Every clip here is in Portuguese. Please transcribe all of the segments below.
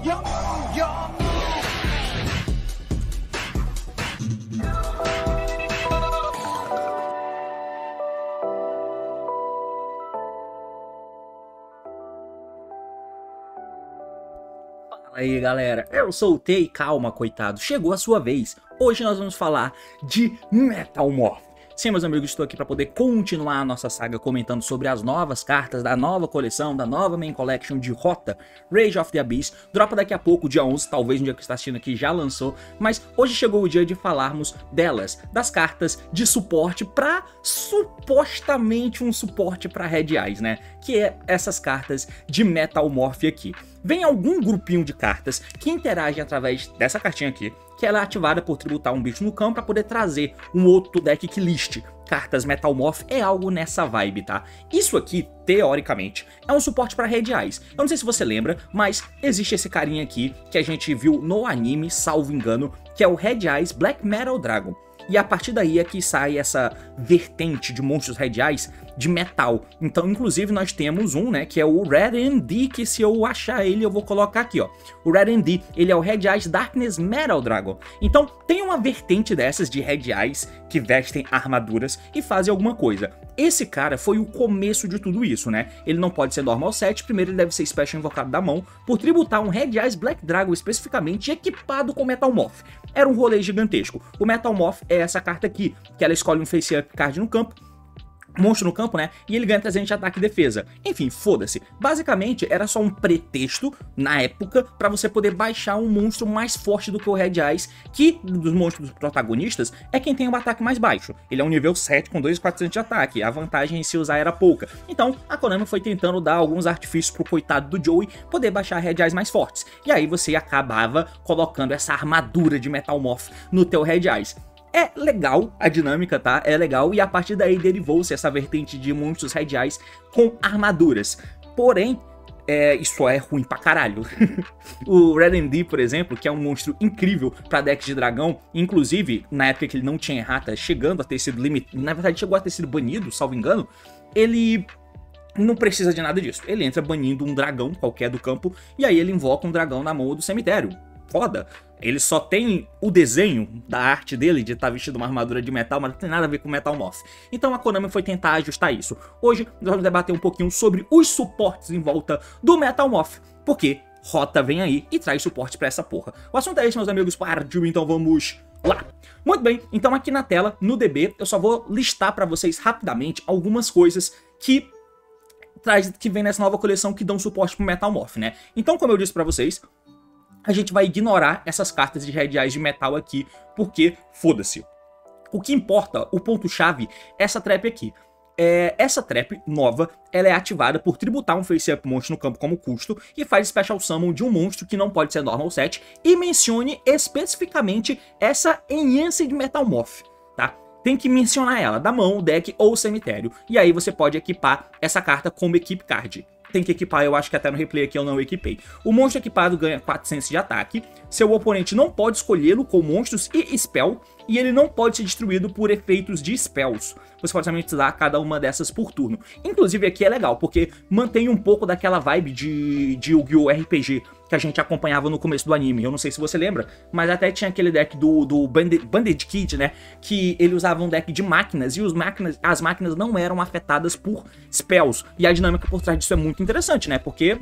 Fala aí galera, eu sou o T e calma coitado, chegou a sua vez. Hoje nós vamos falar de Metal Morph. Sim, meus amigos, estou aqui para poder continuar a nossa saga comentando sobre as novas cartas da nova coleção, da nova Main Collection de Rota, Rage of the Abyss. Dropa daqui a pouco, dia 11, talvez no dia que você está assistindo aqui já lançou, mas hoje chegou o dia de falarmos delas, das cartas de suporte para supostamente um suporte para Red Eyes, né? Que é essas cartas de Metal Morph aqui. Vem algum grupinho de cartas que interagem através dessa cartinha aqui, que ela é ativada por tributar um bicho no campo para poder trazer um outro deck que liste cartas Metal Morph. É algo nessa vibe, tá? Isso aqui, teoricamente, é um suporte para Red Eyes. Eu não sei se você lembra, mas existe esse carinha aqui que a gente viu no anime, salvo engano, que é o Red Eyes Black Metal Dragon. E a partir daí é que sai essa vertente de monstros Red Eyes de metal. Então, inclusive, nós temos um, né, que é o Red ND, que se eu achar ele, eu vou colocar aqui, ó. O Red ND, ele é o Red Eyes Darkness Metal Dragon. Então, tem uma vertente dessas de Red Eyes que vestem armaduras e fazem alguma coisa. Esse cara foi o começo de tudo isso, né? Ele não pode ser normal set, primeiro ele deve ser special invocado da mão, por tributar um Red Eyes Black Dragon especificamente equipado com Metal Morph. Era um rolê gigantesco. O Metal Morph é essa carta aqui, que ela escolhe um face up card no campo, monstro no campo, né? E ele ganha 300 de ataque e defesa. Enfim, foda-se. Basicamente, era só um pretexto, na época, pra você poder baixar um monstro mais forte do que o Red Eyes, que, dos monstros protagonistas, é quem tem o ataque mais baixo. Ele é um nível 7 com 2.400 de ataque. A vantagem em se usar era pouca. Então, a Konami foi tentando dar alguns artifícios pro coitado do Joey poder baixar Red Eyes mais fortes. E aí você acabava colocando essa armadura de Metal Morph no teu Red Eyes. É legal a dinâmica, tá? É legal, e a partir daí derivou-se essa vertente de monstros Red Eyes com armaduras. Porém, isso é ruim pra caralho. O Red ND, por exemplo, que é um monstro incrível pra decks de dragão, inclusive, na época que ele não tinha errata, chegando a ter sido limitado, na verdade chegou a ter sido banido, salvo engano, ele não precisa de nada disso. Ele entra banindo um dragão qualquer do campo, e aí ele invoca um dragão na mão do cemitério. Foda. Ele só tem o desenho da arte dele de estar vestido uma armadura de metal, mas não tem nada a ver com Metal Morph. Então a Konami foi tentar ajustar isso. Hoje nós vamos debater um pouquinho sobre os suportes em volta do Metal Morph, porque Rota vem aí e traz suporte pra essa porra. O assunto é esse, meus amigos, partiu, então vamos lá. Muito bem, então aqui na tela, no DB, eu só vou listar pra vocês rapidamente algumas coisas que vem nessa nova coleção que dão suporte pro Metal Morph, né? Então, como eu disse pra vocês, a gente vai ignorar essas cartas de Red Eyes de metal aqui, porque foda-se. O que importa, o ponto-chave, é essa trap aqui. Essa trap nova, ela é ativada por tributar um face-up monstro no campo como custo e faz special summon de um monstro que não pode ser normal set e mencione especificamente essa Enhanced Metal Morph, tá? Tem que mencionar ela, da mão, deck ou cemitério, e aí você pode equipar essa carta como equipe card. Tem que equipar, eu acho que até no replay aqui eu não equipei. O monstro equipado ganha 400 de ataque, seu oponente não pode escolhê-lo com monstros e spell, e ele não pode ser destruído por efeitos de spells. Você pode somente usar cada uma dessas por turno. Inclusive aqui é legal, porque mantém um pouco daquela vibe de Yu-Gi-Oh! RPG que a gente acompanhava no começo do anime. Eu não sei se você lembra, mas até tinha aquele deck do Bandit Kid, né? Que ele usava um deck de máquinas, e as máquinas não eram afetadas por spells. E a dinâmica por trás disso é muito interessante, né? Porque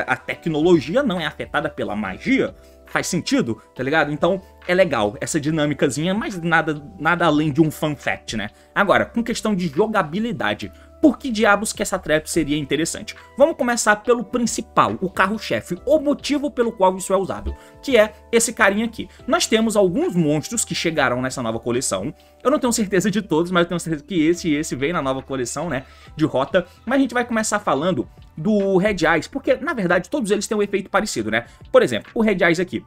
a tecnologia não é afetada pela magia. Faz sentido, tá ligado? Então é legal essa dinâmicazinha, mas nada além de um fun fact, né? Agora, com questão de jogabilidade, por que diabos que essa trap seria interessante? Vamos começar pelo principal, o carro-chefe, o motivo pelo qual isso é usável, que é esse carinha aqui. Nós temos alguns monstros que chegaram nessa nova coleção, eu não tenho certeza de todos, mas eu tenho certeza que esse e esse vem na nova coleção, né, de Rota, mas a gente vai começar falando do Red Eyes, porque na verdade todos eles têm um efeito parecido, né? Por exemplo, o Red Eyes aqui.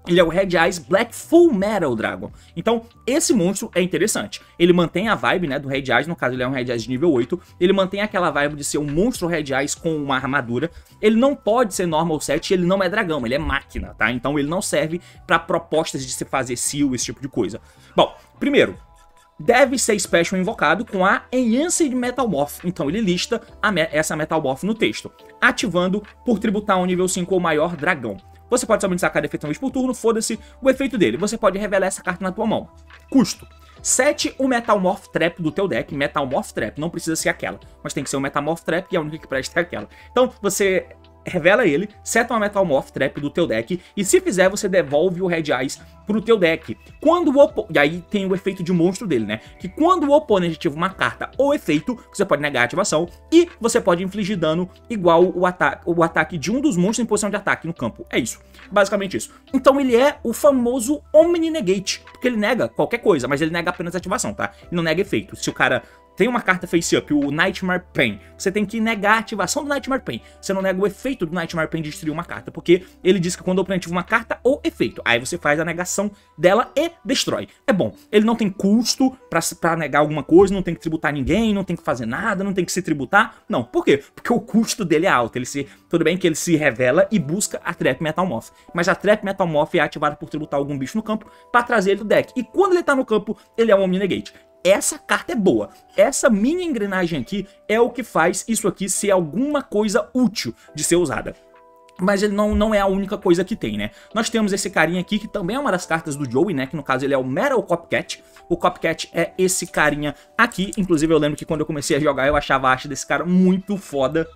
Ele é o Red Eyes Black Full Metal Dragon. Então, esse monstro é interessante. Ele mantém a vibe, né, do Red Eyes, no caso ele é um Red Eyes de nível 8. Ele mantém aquela vibe de ser um monstro Red Eyes com uma armadura. Ele não pode ser normal set, ele não é dragão, ele é máquina, tá? Então ele não serve pra propostas de se fazer seal, esse tipo de coisa. Bom, primeiro, deve ser special invocado com a Enhanced Metal Morph. Então ele lista essa Metal Morph no texto, ativando por tributar um nível 5 ou maior dragão. Você pode somente sacar efeito uma vez por turno, foda-se o efeito dele. Você pode revelar essa carta na tua mão. Custo: 7 o Metamorph Trap do teu deck. Metamorph Trap, não precisa ser aquela, mas tem que ser o Metamorph Trap e a única que presta é aquela. Então você revela ele, seta uma Metamorph Trap do teu deck, e se fizer, você devolve o Red Eyes pro teu deck. Quando o e aí tem o efeito de monstro dele, né? Que quando o oponente ativa uma carta ou efeito, você pode negar a ativação, e você pode infligir dano igual o ataque de um dos monstros em posição de ataque no campo. É isso, basicamente isso. Então ele é o famoso Omni Negate, porque ele nega qualquer coisa, mas ele nega apenas a ativação, tá? Ele não nega efeito. Se o cara tem uma carta face-up, o Nightmare Pain, você tem que negar a ativação do Nightmare Pain. Você não nega o efeito do Nightmare Pain de destruir uma carta, porque ele diz que quando o oponente ativa uma carta ou efeito, aí você faz a negação dela e destrói. É bom, ele não tem custo pra negar alguma coisa, não tem que tributar ninguém, não tem que fazer nada, não tem que se tributar. Não, por quê? Porque o custo dele é alto. Tudo bem que ele se revela e busca a Trap Metamorph, mas a Trap Metamorph é ativada por tributar algum bicho no campo pra trazer ele do deck. E quando ele tá no campo, ele é um Omni Negate. Essa carta é boa. Essa mini engrenagem aqui é o que faz isso aqui ser alguma coisa útil de ser usada. Mas ele não é a única coisa que tem, né? Nós temos esse carinha aqui, que também é uma das cartas do Joey, né? Que no caso ele é o Metal Copycat. O Copycat é esse carinha aqui. Inclusive eu lembro que quando eu comecei a jogar eu achava a arte desse cara muito foda.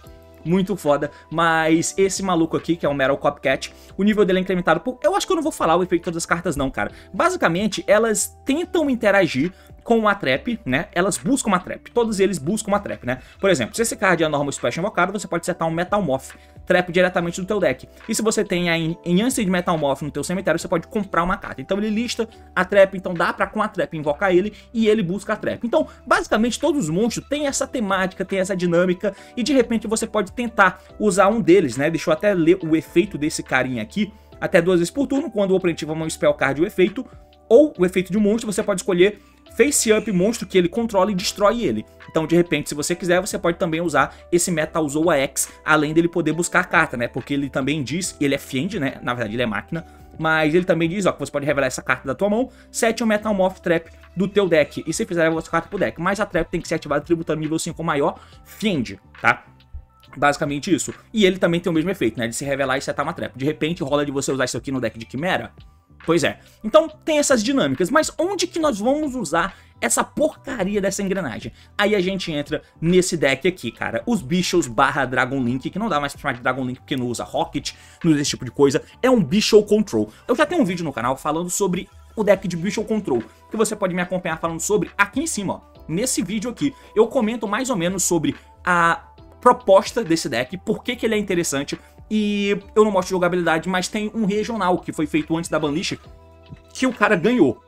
Muito foda, mas esse maluco aqui, que é o Metal Copycat, o nível dele é incrementado por... Eu acho que eu não vou falar o efeito de todas as cartas não, cara. Basicamente, elas tentam interagir com uma trap, né? Elas buscam uma trap. Todos eles buscam uma trap, né? Por exemplo, se esse card é Normal Special invocado, você pode setar um Metamorph Trap diretamente do teu deck. E se você tem a Enhanced Metamorph no teu cemitério, você pode comprar uma carta. Então ele lista a trap, então dá pra com a trap invocar ele e ele busca a trap. Então, basicamente, todos os monstros têm essa temática, têm essa dinâmica e de repente você pode tentar usar um deles, né? Deixa eu até ler o efeito desse carinha aqui. Até 2 vezes por turno, quando o oponente ativa um spell card, o efeito, ou o efeito de um monstro, você pode escolher face up monstro que ele controla e destrói ele. Então, de repente, se você quiser, você pode também usar esse Metal Zoa X, além dele poder buscar a carta, né? Porque ele também diz, ele é Fiend, né? Na verdade, ele é máquina. Mas ele também diz, ó, que você pode revelar essa carta da tua mão, sete um Metamorph Trap do teu deck. E se fizer, leva essa carta pro deck. Mas a Trap tem que ser ativada tributando nível 5 ou maior, Fiend, tá? Basicamente isso. E ele também tem o mesmo efeito, né? De se revelar e setar uma Trap. De repente, rola de você usar isso aqui no deck de Quimera? Pois é. Então, tem essas dinâmicas. Mas onde que nós vamos usar essa porcaria dessa engrenagem? Aí a gente entra nesse deck aqui, cara. Os bichos barra Dragon Link, que não dá mais pra chamar de Dragon Link porque não usa Rocket, não usa esse tipo de coisa. É um Bicho Control. Eu já tenho um vídeo no canal falando sobre o deck de Bicho Control, que você pode me acompanhar falando sobre aqui em cima, ó. Nesse vídeo aqui, eu comento mais ou menos sobre a proposta desse deck, por que ele é interessante, e eu não mostro jogabilidade, mas tem um regional que foi feito antes da Banlist, que o cara ganhou.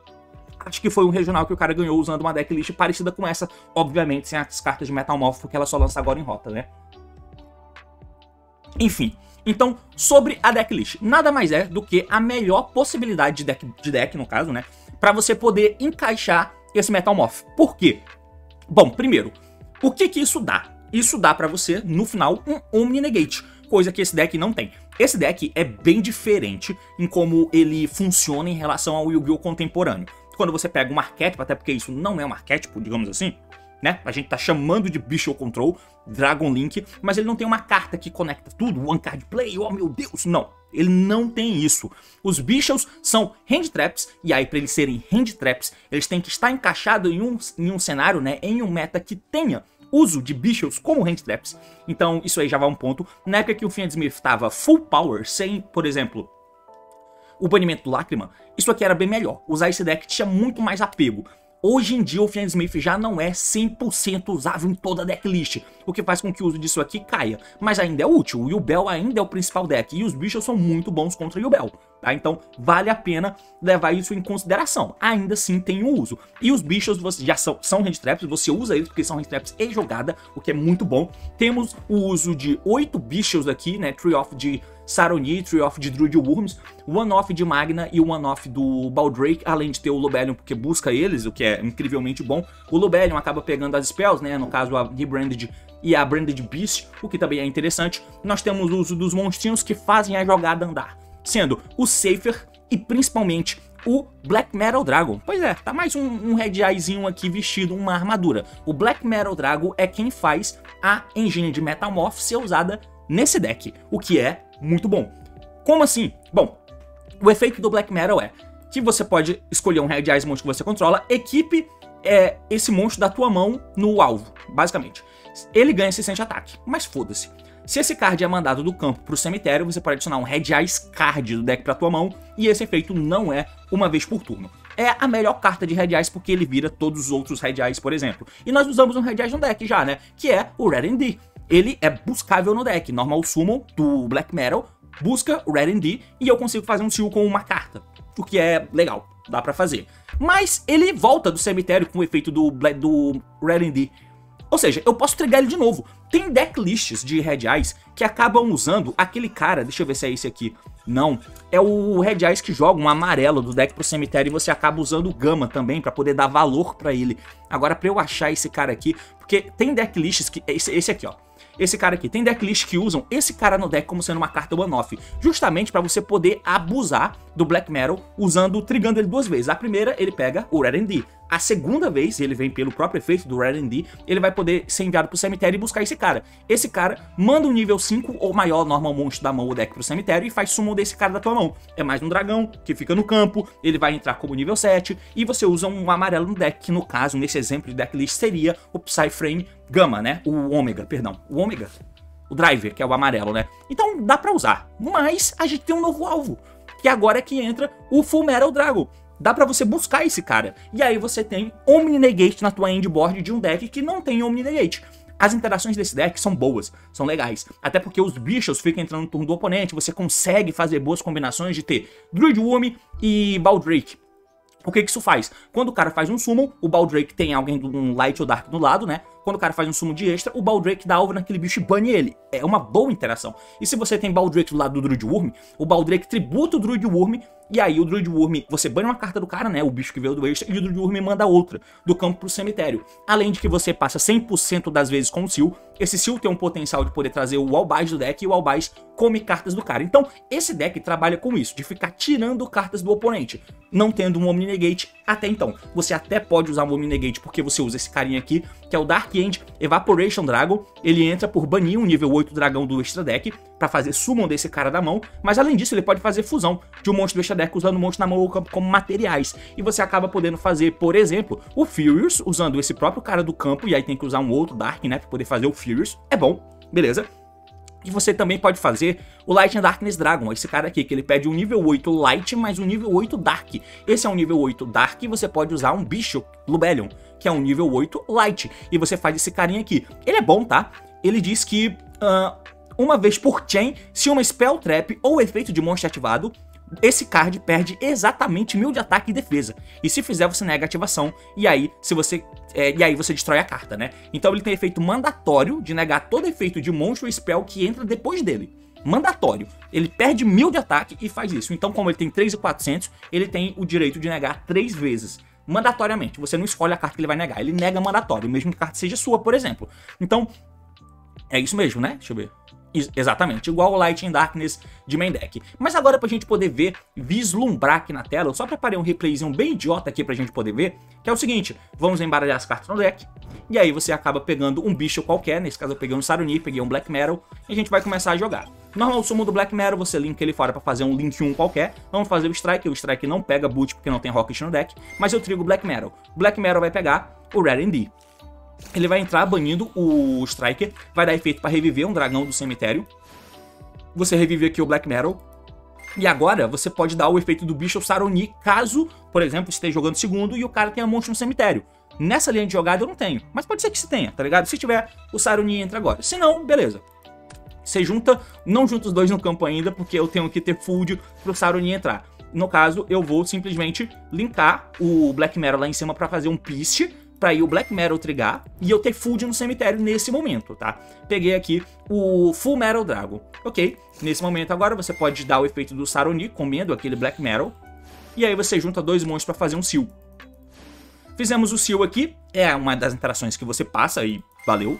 Acho que foi um regional que o cara ganhou usando uma decklist parecida com essa, obviamente sem as cartas de Metamorph, porque ela só lança agora em rota, né? Enfim, então, sobre a decklist, nada mais é do que a melhor possibilidade de deck no caso, né? Pra você poder encaixar esse Metamorph. Por quê? Bom, primeiro, o que isso dá? Isso dá pra você, no final, um Omni Negate, coisa que esse deck não tem. Esse deck é bem diferente em como ele funciona em relação ao Yu-Gi-Oh! Contemporâneo. Quando você pega um arquétipo, até porque isso não é um arquétipo, digamos assim, né? A gente tá chamando de Bicho Control, Dragon Link, mas ele não tem uma carta que conecta tudo, One Card Play, oh meu Deus, não. Ele não tem isso. Os bichos são hand traps, e aí pra eles serem hand traps, eles têm que estar encaixados em um cenário, né? Em um meta que tenha uso de bichos como hand traps. Então isso aí já vai um ponto. Na época que o Fiend Smith tava full power, sem, por exemplo, o banimento do Lágrima, isso aqui era bem melhor. Usar esse deck tinha muito mais apego. Hoje em dia o Fiend Smith já não é 100% usável em toda a decklist, o que faz com que o uso disso aqui caia. Mas ainda é útil, o Yubel ainda é o principal deck, e os bichos são muito bons contra o Yubel, tá? Então vale a pena levar isso em consideração. Ainda assim tem um uso. E os bichos já são hand traps, você usa eles porque são hand traps e jogada, o que é muito bom. Temos o uso de 8 bichos aqui, né? Tree of de Saroni, Tree of de Druid Worms, One Off de Magna e One Off do Baldrake, além de ter o Lobelion porque busca eles, o que é incrivelmente bom. O Lobelion acaba pegando as spells, né? No caso a Rebranded e a Branded Beast, o que também é interessante. Nós temos o uso dos monstrinhos que fazem a jogada andar, sendo o Safer e principalmente o Black Metal Dragon. Pois é, tá mais um Red Eyezinho aqui vestido uma armadura. O Black Metal Dragon é quem faz a engine de Metamorph ser usada nesse deck, o que é muito bom. Como assim? Bom, o efeito do Black Metal é que você pode escolher um Red Eyes monstro que você controla, equipe esse monstro da tua mão no alvo, basicamente. Ele ganha 60 de ataque, mas foda-se. Se esse card é mandado do campo pro cemitério, você pode adicionar um Red Eyes card do deck pra tua mão, e esse efeito não é uma vez por turno. É a melhor carta de Red Eyes porque ele vira todos os outros Red Eyes, por exemplo. E nós usamos um Red Eyes no deck já, né? Que é o Red D. Ele é buscável no deck. Normal Summon do Black Metal busca o Red D e eu consigo fazer um seal com uma carta. O que é legal, dá pra fazer. Mas ele volta do cemitério com o efeito do Red D. Ou seja, eu posso trigar ele de novo. Tem decklists de Red Eyes que acabam usando aquele cara, deixa eu ver se é esse aqui. Não, é o Red Eyes que joga um amarelo do deck pro cemitério e você acaba usando o Gama também pra poder dar valor pra ele. Agora pra eu achar esse cara aqui, porque tem decklists que... Esse aqui, ó. Esse cara aqui, tem decklists que usam esse cara no deck como sendo uma carta one-off, justamente pra você poder abusar do Black Metal trigando ele duas vezes. A primeira, ele pega o Red D. A segunda vez, ele vem pelo próprio efeito do Red D, ele vai poder ser enviado pro cemitério e buscar esse cara. Esse cara manda um nível 5 ou maior normal monstro da mão ou deck pro cemitério e faz summon desse cara da tua mão. É mais um dragão que fica no campo, ele vai entrar como nível 7 e você usa um amarelo no deck, que no caso, nesse exemplo de decklist, seria o Psyframe Gama, né? O Ômega, perdão. O Ômega? O Driver, que é o amarelo, né? Então dá pra usar. Mas a gente tem um novo alvo, que agora é que entra o Full Metal Dragon. Dá pra você buscar esse cara. E aí você tem Omni Negate na tua endboard de um deck que não tem Omni Negate. As interações desse deck são boas, são legais. Até porque os bichos ficam entrando no turno do oponente, você consegue fazer boas combinações de ter Druid Worm e Baldrake. O que isso faz? Quando o cara faz um summon, o Baldrake tem alguém do Light ou Dark do lado, né? Quando o cara faz um summon de extra, o Baldrake dá alvo naquele bicho e bane ele. É uma boa interação. E se você tem Baldrake do lado do Druid Worm, o Baldrake tributa o Druid Worm, e aí o Druid Worm, você bane uma carta do cara, né? O bicho que veio do extra, e o Druid Worm manda outra do campo pro cemitério. Além de que você passa 100% das vezes com o Seal. Esse Seal tem um potencial de poder trazer o Wallbaz do deck, e o Wallbaz come cartas do cara. Então, esse deck trabalha com isso, de ficar tirando cartas do oponente, não tendo um Omni Negate até então. Você até pode usar um Omni Negate porque você usa esse carinha aqui, que é o Dark End Evaporation Dragon. Ele entra por banir um nível 8 dragão do extra deck pra fazer summon desse cara da mão, mas além disso ele pode fazer fusão de um monstro do extra deck usando um monstro na mão ou campo como materiais, e você acaba podendo fazer, por exemplo, o Furious usando esse próprio cara do campo, e aí tem que usar um outro Dark, né, pra poder fazer o Furious. É bom, beleza? E você também pode fazer o Light and Darkness Dragon, esse cara aqui, que ele pede um nível 8 Light mais um nível 8 Dark. Esse é um nível 8 Dark e você pode usar um bicho Lubellion, que é um nível 8 Light. E você faz esse carinha aqui. Ele é bom, tá? Ele diz que uma vez por chain, se uma Spell Trap ou efeito de monstro ativado, esse card perde exatamente 1000 de ataque e defesa. E se fizer, você nega a ativação. E aí, você destrói a carta, né? Então ele tem efeito mandatório de negar todo efeito de monstro ou spell que entra depois dele. Mandatório. Ele perde 1000 de ataque e faz isso. Então, como ele tem 3.400, ele tem o direito de negar 3 vezes. Mandatoriamente. Você não escolhe a carta que ele vai negar. Ele nega mandatório, mesmo que a carta seja sua, por exemplo. Então, é isso mesmo, né? Deixa eu ver. Exatamente, igual o Light and Darkness de main deck. Mas agora pra gente poder ver, vislumbrar aqui na tela, eu só preparei um replayzinho bem idiota aqui pra gente poder ver, que é o seguinte: vamos embaralhar as cartas no deck, e aí você acaba pegando um bicho qualquer, nesse caso eu peguei um Saronir, peguei um Black Metal, e a gente vai começar a jogar. Normal summon do Black Metal, você linka ele fora pra fazer um Link 1 qualquer. Vamos fazer o Strike não pega boot porque não tem Rocket no deck, mas eu trigo o Black Metal. O Black Metal vai pegar o Red D. Ele vai entrar banindo o Striker, vai dar efeito para reviver um dragão do cemitério. Você revive aqui o Black Metal. E agora você pode dar o efeito do bicho Saronir, caso, por exemplo, esteja jogando segundo e o cara tenha monstro no cemitério. Nessa linha de jogada eu não tenho, mas pode ser que se tenha, tá ligado? Se tiver, o Saronir entra agora. Se não, beleza. Você junta, não junta os dois no campo ainda, porque eu tenho que ter Food pro Saronir entrar. No caso, eu vou simplesmente linkar o Black Metal lá em cima para fazer um Piste, pra ir o Black Metal trigar e eu ter Food no cemitério nesse momento, tá? Peguei aqui o Full Metal Dragon. Ok, nesse momento agora você pode dar o efeito do Saronir, comendo aquele Black Metal, e aí você junta dois monstros pra fazer um Seal. Fizemos o Seal aqui, é uma das interações que você passa e valeu.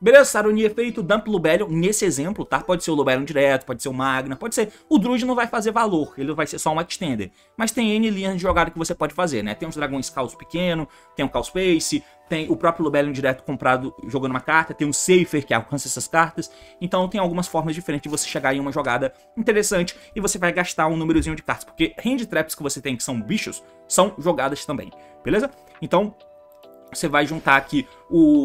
Beleza, Saronir efeito, Dump Lubellion, nesse exemplo, tá? Pode ser o Lubellion direto, pode ser o Magna, pode ser... O Druid não vai fazer valor, ele vai ser só um Extender. Mas tem N linhas de jogada que você pode fazer, né? Tem os dragões Caos pequeno, tem o Caos Pace, tem o próprio Lubellion direto comprado jogando uma carta, tem o Safer que alcança essas cartas. Então tem algumas formas diferentes de você chegar em uma jogada interessante e você vai gastar um númerozinho de cartas. Porque Hand Traps que você tem, que são bichos, são jogadas também, beleza? Então... Você vai juntar aqui,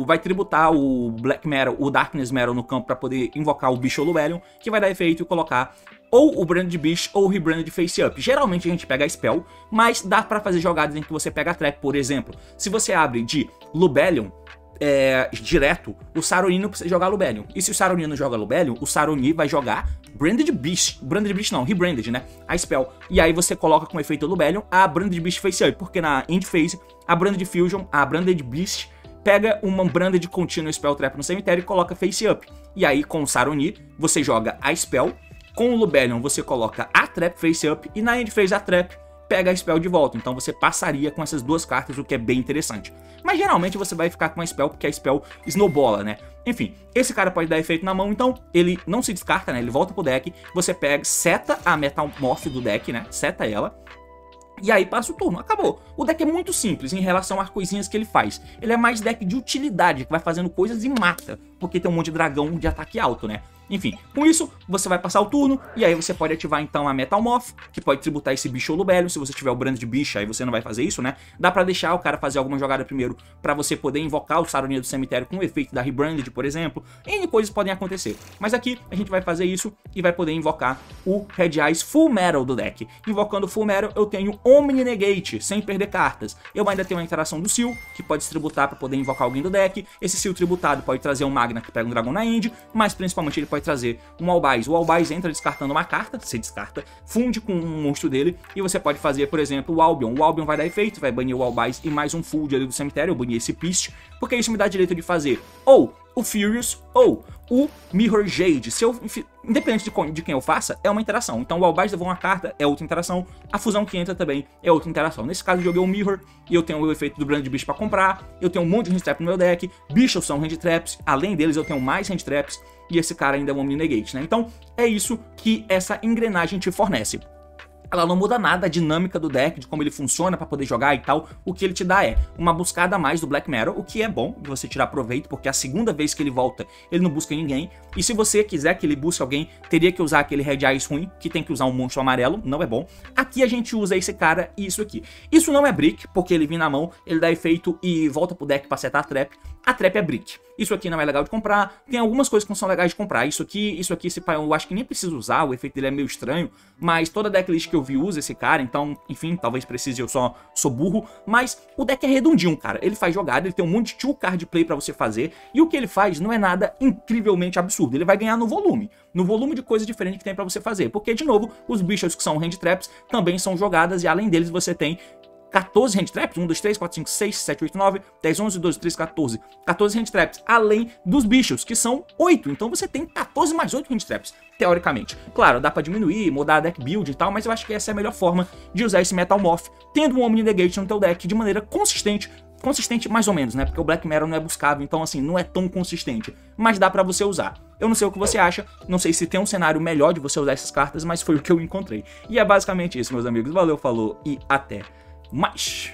vai tributar o Black Metal, o Darkness Metal no campo para poder invocar o bicho Lubellion, que vai dar efeito e colocar ou o Branded Beast ou o Rebranded Face Up. Geralmente a gente pega a Spell, mas dá para fazer jogadas em que você pega a Trap, por exemplo. Se você abre de Lubellion direto, o Saronir não precisa jogar Lubellion. E se o Saronir não joga Lubellion, o Saronir vai jogar Branded Beast. Branded Beast não, Rebranded, né? A Spell. E aí você coloca com efeito Lubellion a Branded Beast Face Up, porque na End Phase, a Branded Fusion, a Branded Beast, pega uma Branded Continual Spell Trap no cemitério e coloca Face Up. E aí com o Saronir, você joga a Spell, com o Lubellion você coloca a Trap Face Up, e na End Phase a Trap pega a Spell de volta. Então você passaria com essas duas cartas, o que é bem interessante. Mas geralmente você vai ficar com a Spell, porque a Spell snowbola, né? Enfim, esse cara pode dar efeito na mão, então ele não se descarta, né? Ele volta pro deck, você pega, seta a Metamorph do deck, né? Seta ela. E aí passa o turno, acabou. O deck é muito simples em relação às coisinhas que ele faz. Ele é mais deck de utilidade, que vai fazendo coisas e mata, porque tem um monte de dragão de ataque alto, né? Enfim, com isso, você vai passar o turno, e aí você pode ativar então a Metamorph, que pode tributar esse bicho ou Lubellion. Se você tiver o Brand de bicho, aí você não vai fazer isso, né? Dá pra deixar o cara fazer alguma jogada primeiro, pra você poder invocar o Saronir do cemitério com o efeito da Rebranded, por exemplo. N coisas podem acontecer. Mas aqui, a gente vai fazer isso e vai poder invocar o Red Eyes Full Metal do deck. Invocando o Full Metal, eu tenho Omni Negate, sem perder cartas. Eu ainda tenho a interação do Seal, que pode se tributar pra poder invocar alguém do deck. Esse Seal tributado pode trazer um Magna, que pega um dragão na end, mas principalmente ele pode trazer um Albais. O Albais entra descartando uma carta, você descarta, funde com um monstro dele, e você pode fazer, por exemplo, o Albion. O Albion vai dar efeito, vai banir o Albais e mais um Fold ali do cemitério, eu banir esse Pist, porque isso me dá direito de fazer ou o Furious ou o Mirror Jade. Se eu, independente de quem eu faça, é uma interação. Então o Albais levou uma carta, é outra interação. A fusão que entra também é outra interação. Nesse caso eu joguei o Mirror e eu tenho o efeito do Brand Beast pra comprar. Eu tenho um monte de Hand Trap no meu deck. Bichos são Hand Traps. Além deles eu tenho mais Hand Traps. E esse cara ainda é um Omni Negate, né? Então é isso que essa engrenagem te fornece. Ela não muda nada a dinâmica do deck, de como ele funciona pra poder jogar e tal. O que ele te dá é uma buscada a mais do Black Metal, o que é bom de você tirar proveito, porque a segunda vez que ele volta, ele não busca ninguém. E se você quiser que ele busque alguém, teria que usar aquele Red Eyes ruim, que tem que usar um monstro amarelo, não é bom. Aqui a gente usa esse cara e isso aqui. Isso não é Brick, porque ele vem na mão, ele dá efeito e volta pro deck pra setar a Trap. A Trap é Brick. Isso aqui não é legal de comprar. Tem algumas coisas que não são legais de comprar. Isso aqui, esse pai eu acho que nem preciso usar. O efeito dele é meio estranho. Mas toda decklist que eu vi usa esse cara. Então, enfim, talvez precise, eu só sou burro. Mas o deck é redondinho, cara. Ele faz jogada, ele tem um monte de two card play pra você fazer. E o que ele faz não é nada incrivelmente absurdo. Ele vai ganhar no volume. No volume de coisa diferente que tem pra você fazer. Porque, de novo, os bichos que são hand traps também são jogadas. E além deles você tem 14 hand traps, 1, 2, 3, 4, 5, 6, 7, 8, 9, 10, 11, 12, 13, 14. 14 hand traps, além dos bichos, que são 8. Então você tem 14 mais 8 hand traps, teoricamente. Claro, dá pra diminuir, mudar a deck build e tal, mas eu acho que essa é a melhor forma de usar esse Metamorph, tendo um Omni Negate no teu deck de maneira consistente. Consistente mais ou menos, né? Porque o Black Metal não é buscável, então assim, não é tão consistente. Mas dá pra você usar. Eu não sei o que você acha, não sei se tem um cenário melhor de você usar essas cartas, mas foi o que eu encontrei. E é basicamente isso, meus amigos. Valeu, falou e até mais.